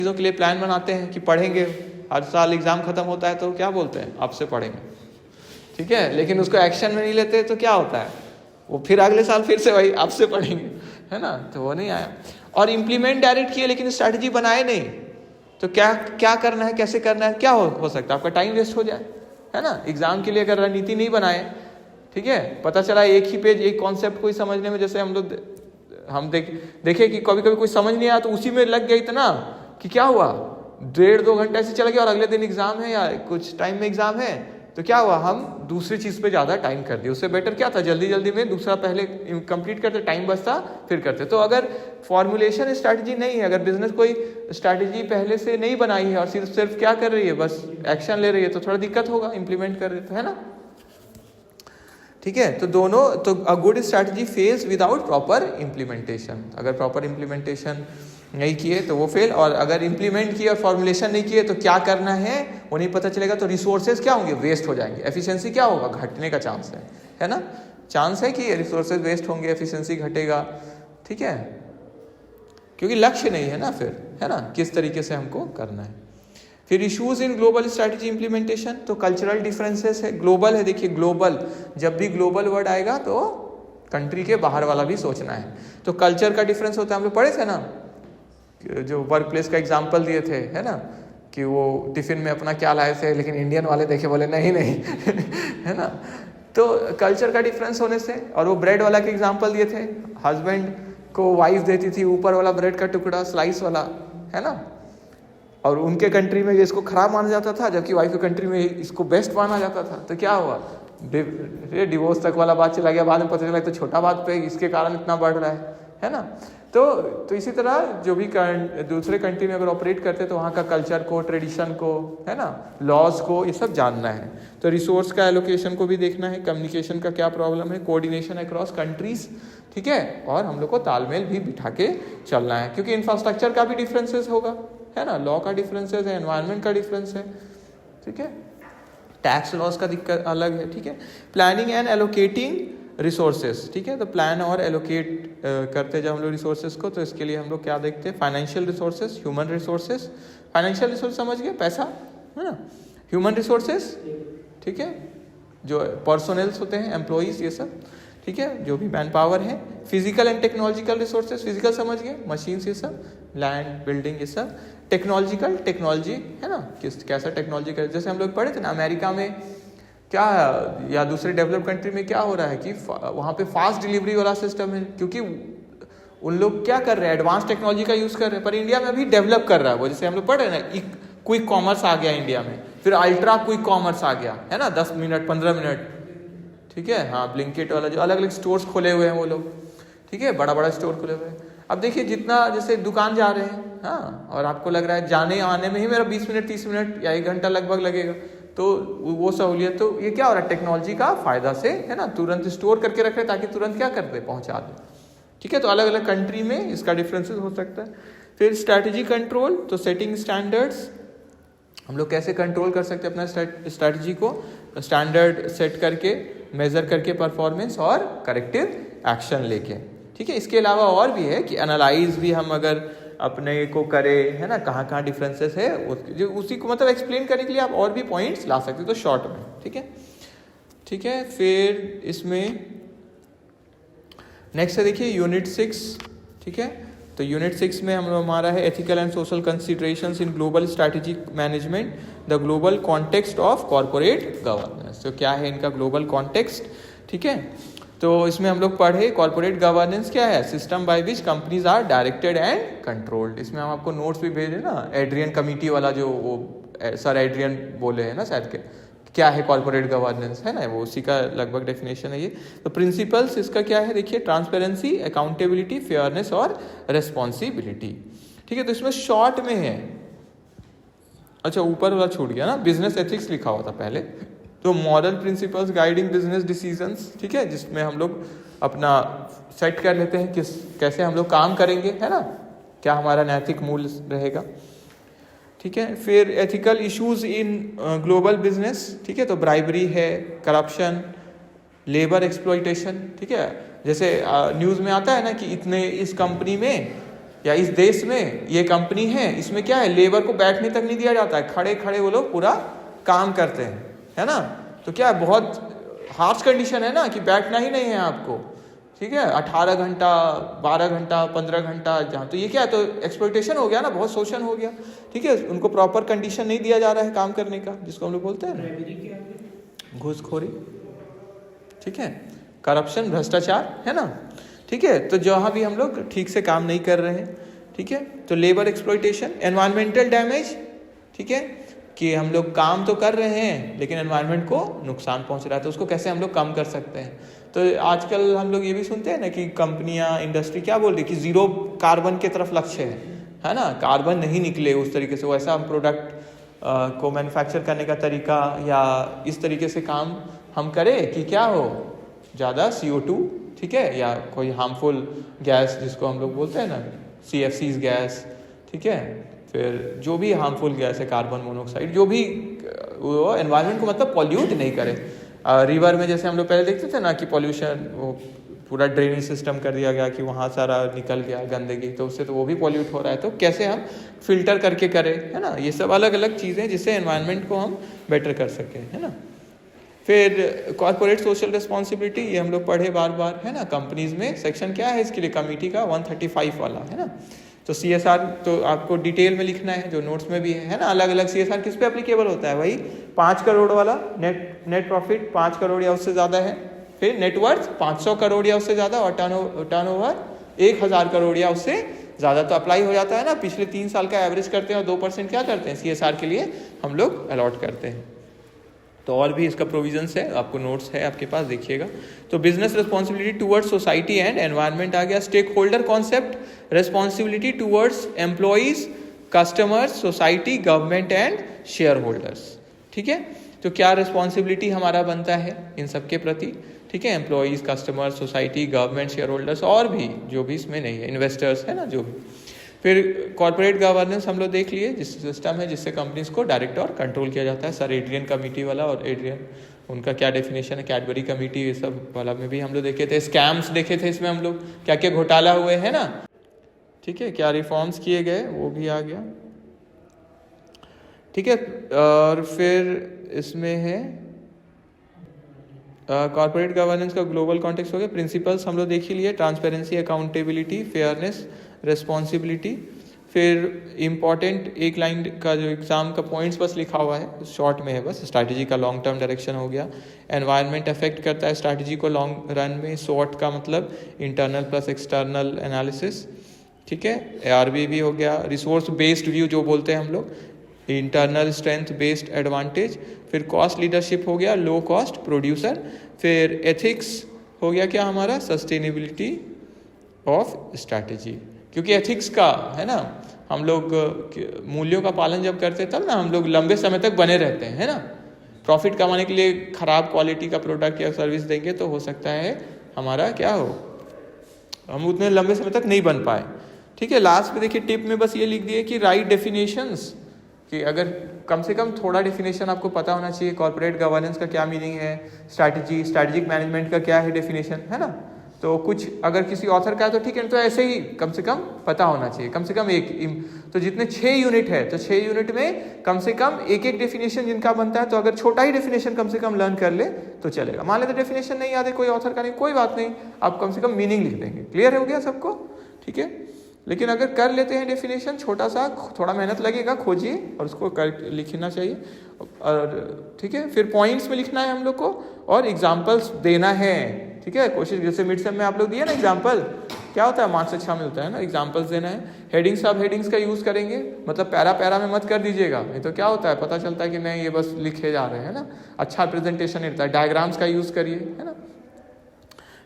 चीज़ों के लिए प्लान बनाते हैं कि पढ़ेंगे, हर साल एग्ज़ाम ख़त्म होता है तो क्या बोलते हैं, अब से पढ़ेंगे, ठीक है, लेकिन उसको एक्शन में नहीं लेते तो क्या होता है, वो फिर अगले साल फिर से वही अब से पढ़ेंगे, है ना, तो वो नहीं आया। और इम्प्लीमेंट डायरेक्ट किए लेकिन स्ट्रैटेजी बनाए नहीं, तो क्या क्या करना है, कैसे करना है, क्या हो सकता है, आपका टाइम वेस्ट हो जाए, है ना। एग्जाम के लिए अगर रणनीति नहीं बनाए, ठीक है, पता चला एक ही पेज एक कॉन्सेप्ट को ही समझने में, जैसे हम देखे कि कभी कभी कोई समझ नहीं आया तो उसी में लग गया इतना कि क्या हुआ, 1.5-2 घंटे ऐसे चला गया और अगले दिन एग्जाम है या कुछ टाइम में एग्जाम है, तो क्या हुआ, हम दूसरी चीज़ पे ज़्यादा टाइम कर दिए। उससे बेटर क्या था, जल्दी जल्दी में दूसरा पहले कंप्लीट करते, टाइम बचता, फिर करते। तो अगर फॉर्मुलेशन स्ट्रैटेजी नहीं है, अगर बिजनेस कोई स्ट्रैटेजी पहले से नहीं बनाई है और सिर्फ क्या कर रही है, बस एक्शन ले रही है, तो थोड़ा दिक्कत होगा इम्प्लीमेंट कर रहे तो, है ना, ठीक है। तो दोनों, तो a good strategy fails without proper implementation, अगर प्रॉपर इम्प्लीमेंटेशन नहीं किए तो वो फेल, और अगर इम्प्लीमेंट किए और फॉर्मुलेशन नहीं किए तो क्या करना है वो नहीं पता चलेगा, तो रिसोर्सेज क्या होंगे, वेस्ट हो जाएंगे, एफिशिएंसी क्या होगा, घटने का चांस है ना, चांस है कि रिसोर्सेज वेस्ट होंगे, एफिशिएंसी घटेगा, ठीक है, क्योंकि लक्ष्य नहीं है ना फिर, है ना, किस तरीके से हमको करना है। फिर issues in global strategy implementation, तो कल्चरल डिफरेंसेस है, ग्लोबल है, देखिए ग्लोबल, जब भी ग्लोबल वर्ड आएगा तो कंट्री के बाहर वाला भी सोचना है, तो कल्चर का डिफरेंस होता है, हम लोग पढ़े थे ना, जो वर्क प्लेस का एग्जाम्पल दिए थे, है ना, कि वो टिफिन में अपना क्या लाए थे, लेकिन इंडियन वाले देखे बोले नहीं नहीं है ना, तो कल्चर का डिफरेंस होने से। और वो ब्रेड वाला के एग्जाम्पल दिए थे, हस्बैंड को वाइफ देती थी ऊपर वाला ब्रेड का टुकड़ा स्लाइस वाला, है ना, और उनके कंट्री में इसको खराब माना जाता था, जबकि वाइफ के कंट्री में इसको बेस्ट माना जाता था, तो क्या हुआ, डिवोर्स तक वाला बात चला गया, बाद में पता चला तो छोटा बात पे इसके कारण इतना बढ़ रहा है ना। तो इसी तरह जो भी दूसरे कंट्री में अगर ऑपरेट करते हैं तो वहाँ का कल्चर को, ट्रेडिशन को, है ना, लॉज को, ये सब जानना है। तो रिसोर्स का एलोकेशन को भी देखना है, कम्युनिकेशन का क्या प्रॉब्लम है, कोऑर्डिनेशन अक्रॉस कंट्रीज, ठीक है, और हम लोग को तालमेल भी बिठा के चलना है, क्योंकि इंफ्रास्ट्रक्चर का भी डिफरेंसेस होगा, है ना, लॉ का डिफरेंसेस है, एनवायरनमेंट का डिफरेंस है, ठीक है, टैक्स लॉस का दिक्कत अलग है, ठीक है। प्लानिंग एंड एलोकेटिंग रिसोर्सेज, ठीक है, तो प्लान और एलोकेट करते जब हम लोग रिसोर्सेज को, तो इसके लिए हम लोग क्या देखते हैं, financial resources, human resources, financial resource समझ गए, पैसा, है ना, ह्यूमन रिसोर्सेज, ठीक है, जो पर्सोनल्स होते हैं, एम्प्लॉइज, ये सब, ठीक है, जो भी मैन पावर है। Physical and technological resources, physical समझ गए, मशीन्स, ये सब, लैंड, बिल्डिंग, ये सब। टेक्नोलॉजिकल, टेक्नोलॉजी, है ना, कैसा टेक्नोलॉजी का, जैसे हम लोग पढ़े थे ना, अमेरिका में क्या, या दूसरे डेवलप कंट्री में क्या हो रहा है कि वहाँ पे फास्ट डिलीवरी वाला सिस्टम है, क्योंकि उन लोग क्या कर रहे हैं, एडवांस टेक्नोलॉजी का यूज़ कर रहे हैं, पर इंडिया में अभी डेवलप कर रहा है वो, जैसे हम लोग पढ़ रहे हैं ना, क्विक कॉमर्स आ गया इंडिया में, फिर अल्ट्रा क्विक कॉमर्स आ गया, है ना, 10 मिनट 15 मिनट, ठीक है, हाँ, ब्लिंकिट वाला, जो अलग अलग स्टोर्स खोले हुए हैं वो लोग, ठीक है, बड़ा बड़ा स्टोर खोले हुए हैं। अब देखिए, जितना जैसे दुकान जा रहे हैं, हाँ, और आपको लग रहा है जाने आने में ही मेरा 20 मिनट 30 मिनट या 1 घंटा लगभग लगेगा, तो वो सहूलियत, तो ये क्या हो रहा है, टेक्नोलॉजी का फायदा से, है ना, तुरंत स्टोर करके रख रहे ताकि तुरंत क्या कर दे, पहुंचा दे, ठीक है। तो अलग अलग कंट्री में इसका डिफरेंसेस हो सकता है। फिर स्ट्रैटेजी कंट्रोल, तो सेटिंग स्टैंडर्ड्स, हम लोग कैसे कंट्रोल कर सकते हैं अपना स्ट्रैटेजी को, स्टैंडर्ड सेट करके, मेजर करके परफॉर्मेंस और करेक्टिव एक्शन लेके, ठीक है। इसके अलावा और भी है कि एनालाइज भी हम अगर अपने को करें, है ना, कहाँ कहाँ डिफरेंसेस है, जो उसी को मतलब एक्सप्लेन करने के लिए आप और भी पॉइंट्स ला सकते हो, तो शॉर्ट में, ठीक है, ठीक है। फिर इसमें नेक्स्ट है, देखिए यूनिट 6, ठीक है, तो यूनिट 6 में हमारा है ethical and social considerations in global strategic management, the global context of corporate governance. तो क्या है इनका ग्लोबल कॉन्टेक्स्ट, ठीक है, तो इसमें हम लोग पढ़े कॉर्पोरेट गवर्नेंस क्या है, system by which companies are directed and controlled. इसमें हम आपको नोट्स भी भेजे ना, एड्रियन कमिटी वाला, जो वो सर एड्रियन बोले हैं ना शायद के, क्या है कॉर्पोरेट गवर्नेंस, है ना, वो उसी का लगभग डेफिनेशन है ये। तो प्रिंसिपल्स इसका क्या है, देखिए, ट्रांसपेरेंसी, अकाउंटेबिलिटी, फेयरनेस और रेस्पॉन्सिबिलिटी, ठीक है। तो इसमें शॉर्ट में है, अच्छा ऊपर वाला छूट गया ना, बिजनेस एथिक्स लिखा हुआ था पहले, तो moral principles guiding business decisions, ठीक है, जिसमें हम लोग अपना सेट कर लेते हैं किस कैसे हम लोग काम करेंगे, है ना, क्या हमारा नैतिक मूल्य रहेगा, ठीक है। फिर ethical issues in global business, ठीक है, तो ब्राइबरी है, करप्शन, लेबर एक्सप्लॉइटेशन, ठीक है, जैसे न्यूज़ में आता है ना कि इतने इस कंपनी में या इस देश में ये कंपनी है, इसमें क्या है, लेबर को बैठने तक नहीं दिया जाता है, खड़े खड़े वो लोग पूरा काम करते हैं, है ना। तो क्या है, बहुत हार्श कंडीशन है ना कि बैठना ही नहीं है आपको, ठीक है, 18 घंटा 12 घंटा 15 घंटा जहाँ, तो ये क्या है, तो एक्सप्लॉयटेशन हो गया ना, बहुत शोषण हो गया, ठीक है। उनको प्रॉपर कंडीशन नहीं दिया जा रहा है काम करने का, जिसको हम लोग बोलते हैं घूसखोरी, ठीक है, करप्शन, भ्रष्टाचार, है ना, ठीक है। तो जहाँ भी हम लोग ठीक से काम नहीं कर रहे हैं, ठीक है, तो लेबर एक्सप्लॉयटेशन, एनवायरमेंटल डैमेज, ठीक है, कि हम लोग काम तो कर रहे हैं लेकिन एनवायरनमेंट को नुकसान पहुंच रहा है, तो उसको कैसे हम लोग कम कर सकते हैं। तो आजकल हम लोग ये भी सुनते हैं ना कि कंपनियां, इंडस्ट्री क्या बोल रही है कि जीरो कार्बन की तरफ लक्ष्य है ना, कार्बन नहीं निकले उस तरीके से, वैसा हम प्रोडक्ट को मैन्युफैक्चर करने का तरीका या इस तरीके से काम हम करें कि क्या हो, ज़्यादा CO2, ठीक है, या कोई हार्मफुल गैस जिसको हम लोग बोलते हैं ना CFCs गैस, ठीक है, फिर जो भी हार्मफुल गैस है, कार्बन मोनोऑक्साइड, जो भी वो एनवायरनमेंट को मतलब पॉल्यूट नहीं करे। रिवर में जैसे हम लोग पहले देखते थे ना कि पॉल्यूशन, वो पूरा ड्रेनेज सिस्टम कर दिया गया कि वहाँ सारा निकल गया गंदगी, तो उससे तो वो भी पॉल्यूट हो रहा है, तो कैसे हम फिल्टर करके करें, है ना। ये सब अलग अलग चीज़ें जिससे एनवायरनमेंट को हम बेटर कर सकें, है ना। फिर कॉर्पोरेट सोशल रिस्पॉन्सिबिलिटी, ये हम लोग पढ़े बार बार, है ना। कंपनीज में सेक्शन क्या है इसके लिए, कमेटी का 135 वाला, है ना। तो CSR तो आपको डिटेल में लिखना है, जो नोट्स में भी है ना। अलग अलग CSR किस पे एप्लीकेबल होता है, वही 5 करोड़ वाला, नेट प्रॉफिट 5 करोड़ या उससे ज़्यादा है, फिर नेटवर्थ 500 करोड़ या उससे ज़्यादा, और टर्नओवर 1000 करोड़ या उससे ज़्यादा, तो अप्लाई हो जाता है ना। पिछले 3 साल का एवरेज करते हैं और 2% क्या करते हैं CSR के लिए हम लोग अलॉट करते हैं। तो और भी इसका प्रोविजंस है, आपको नोट्स है आपके पास, देखिएगा। तो business responsibility towards society and environment आ गया। Stake holder concept, responsibility towards employees, customers, society, government and share holders, ठीक है। तो क्या रिस्पॉन्सिबिलिटी हमारा बनता है इन सबके प्रति, ठीक है, employees, customers, society, government, share holders, और भी जो भी इसमें नहीं है, इन्वेस्टर्स, है ना, जो भी। फिर कॉर्पोरेट गवर्नेंस हम लोग देख लिए, जिस सिस्टम है जिससे कंपनीज को डायरेक्ट और कंट्रोल किया जाता है। सर एड्रियन कमेटी वाला, और एड्रियन उनका क्या डेफिनेशन है, कैडबरी कमेटी, ये सब वाला में भी हम लोग देखे थे। स्कैम्स देखे थे इसमें हम लोग, क्या क्या घोटाला हुए, है ना, ठीक है, क्या रिफॉर्म्स किए गए, वो भी आ गया, ठीक है। और फिर इसमें है कॉर्पोरेट गवर्नेंस का ग्लोबल कॉन्टेक्स्ट हो गया। प्रिंसिपल्स हम लोग देख ही लिए, ट्रांसपेरेंसी, अकाउंटेबिलिटी, फेयरनेस, रिस्पॉन्सिबिलिटी। फिर इम्पॉर्टेंट एक लाइन का जो एग्जाम का पॉइंट्स बस लिखा हुआ है, शॉर्ट में है बस, स्ट्रैटेजी का लॉन्ग टर्म डायरेक्शन हो गया। एनवायरनमेंट अफेक्ट करता है स्ट्रैटेजी को लॉन्ग रन में, शॉर्ट का मतलब इंटरनल प्लस एक्सटर्नल एनालिसिस, ठीक है। ARB भी हो गया। रिसोर्स बेस्ड व्यू जो बोलते हैं हम लोग, इंटरनल स्ट्रेंथ बेस्ड एडवांटेज। फिर कॉस्ट लीडरशिप हो गया, लो कॉस्ट प्रोड्यूसर। फिर एथिक्स हो गया क्या हमारा, सस्टेनेबिलिटी ऑफ स्ट्रैटेजी, क्योंकि एथिक्स का है ना, हम लोग मूल्यों का पालन जब करते हैं तब ना हम लोग लंबे समय तक बने रहते हैं, है ना। प्रॉफिट कमाने के लिए खराब क्वालिटी का प्रोडक्ट या सर्विस देंगे तो हो सकता है हमारा क्या हो, हम उतने लंबे समय तक नहीं बन पाए, ठीक है। लास्ट में देखिए टिप में बस ये लिख दिए कि राइट डेफिनेशंस, कि अगर कम से कम थोड़ा डेफिनेशन आपको पता होना चाहिए, कॉर्पोरेट गवर्नेंस का क्या मीनिंग है, स्ट्रैटेजिक मैनेजमेंट का क्या है डेफिनेशन, है ना। तो कुछ अगर किसी ऑथर का है तो ठीक है, तो ऐसे ही कम से कम पता होना चाहिए, कम से कम एक। तो जितने 6 यूनिट है तो 6 यूनिट में कम से कम एक डेफिनेशन जिनका बनता है, तो अगर छोटा ही डेफिनेशन कम से कम लर्न कर ले तो चलेगा। मान लेते डेफिनेशन नहीं याद है कोई ऑथर का, नहीं कोई बात नहीं, आप कम से कम मीनिंग लिख देंगे। क्लियर हो गया सबको, ठीक है। लेकिन अगर कर लेते हैं डेफिनेशन छोटा सा, थोड़ा मेहनत लगेगा, खोजिए और उसको लिखना चाहिए, और ठीक है। फिर पॉइंट्स में लिखना है हम लोग को, और एग्जाम्पल्स देना है, ठीक है। कोशिश, जैसे मिड सेम में आप लोग दिए ना एग्जाम्पल, क्या होता है मार्क्स अच्छा मिलता है ना, एग्जाम्पल्स देना है। हेडिंग्स, सब हेडिंग्स का यूज़ करेंगे, मतलब पैरा पैरा में मत कर दीजिएगा, नहीं तो क्या होता है पता चलता है कि नहीं ये बस लिखे जा रहे हैं ना, अच्छा प्रेजेंटेशन रहता है। डायग्राम्स का यूज़ करिए, है ना,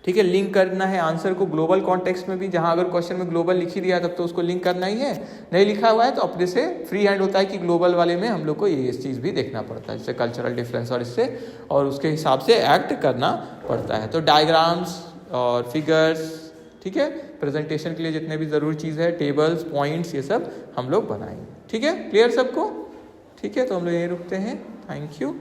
ठीक है। लिंक करना है आंसर को ग्लोबल कॉन्टेक्स्ट में भी, जहां अगर क्वेश्चन में ग्लोबल लिख ही दिया तब तो उसको लिंक करना ही है, नहीं लिखा हुआ है तो अपने से फ्री हैंड होता है कि ग्लोबल वाले में हम लोग को ये चीज़ भी देखना पड़ता है, इससे कल्चरल डिफरेंस और इससे, और उसके हिसाब से एक्ट करना पड़ता है। तो डायग्राम्स और फिगर्स, ठीक है, प्रेजेंटेशन के लिए जितने भी ज़रूरी चीज़ है, टेबल्स, पॉइंट्स, ये सब हम लोग बनाएंगे, ठीक है। क्लियर सबको, ठीक है। तो हम लोग यहीं रुकते हैं, थैंक यू।